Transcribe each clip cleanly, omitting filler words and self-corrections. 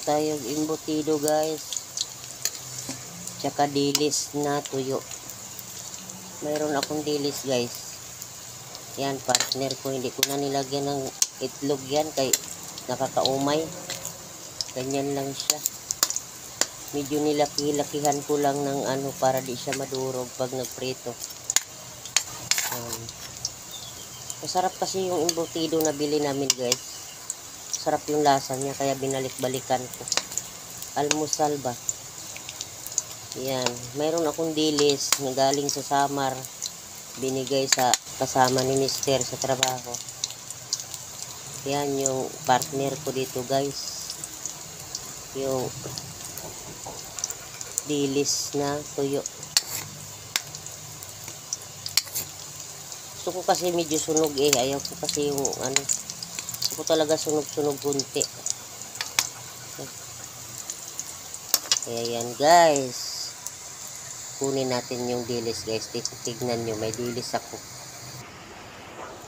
tayong embutido guys. Tsaka dilis na tuyo. Mayroon akong dilis guys. Yan, partner ko. Hindi ko na nilagyan ng itlog yan kay nakakaumay. Ganyan lang siya. Medyo nilaki-lakihan ko lang ng ano para di siya madurog pag nagprito. Masarap kasi yung embutido na bili namin guys. Sarap yung lasa niya kaya binalik-balikan ko. Almusal ba? Yan. Mayroon akong dilis na galing sa Samar. Binigay sa kasama ni Mister sa trabaho. Yan yung partner ko dito guys. Yung dilis na tuyo. Gusto ko kasi medyo sunog eh. Ayaw ko kasi yung ano. Gusto ko talaga sunog-sunog kunti. Kaya yan guys. Kunin natin yung dilis guys. Tignan nyo. May dilis ako.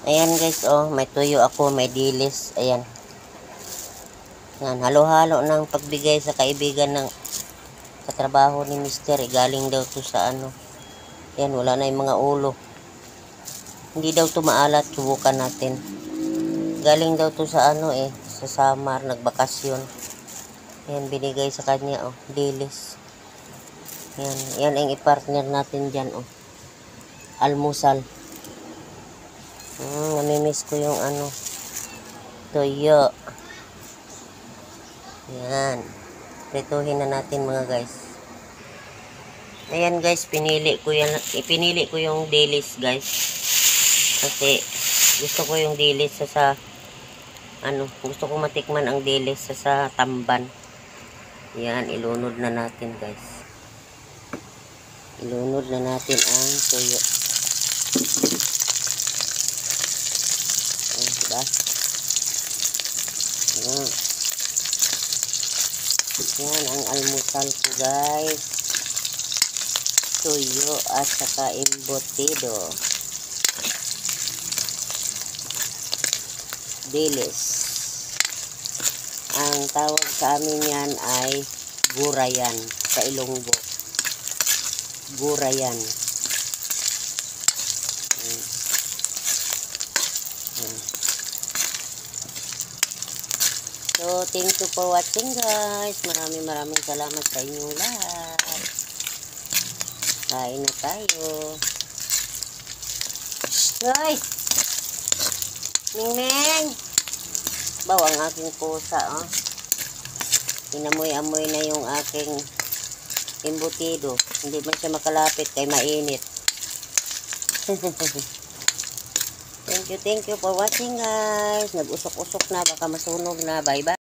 Ayan guys oh. May tuyo ako. May dilis. Ayan. Yan. Halo-halo ng pagbigay sa kaibigan ng katrabaho ni Mister. Galing daw to sa ano. Yan. Wala na yung mga ulo. Hindi daw to maalat. Subukan natin. Galing daw to sa ano eh. Sa Samar. Nagbakasyon. Yan. Binigay sa kanya oh. Dilis. Yan. Yan ang i-partner natin dyan oh. Almusal. Namimiss ko yung ano. Toyo. Yan. Prituhin na natin mga guys. Ayan guys. Pinili ko yung dilis guys. Kasi gusto ko yung dilis sa ano. Gusto ko matikman ang dilis sa tamban. Yan. Ilunod na natin guys. Ilunod na natin ang tuyo. Diba? Yan. Yan ang almusal ko guys. Tuyo at saka embutido. Dilis. Ang tawag sa amin yan ay gurayan sa Ilonggo. Gurayan. So, thank you for watching guys. Maraming salamat sa inyong lahat. Kain na tayo. Guys! Ming-ming! Baw ang aking pusa, oh. Inamoy-amoy na yung aking embutido. Hindi man siya makalapit kay mainit. Thank you for watching guys. Nag-usok-usok na. Baka masunog na. Bye-bye.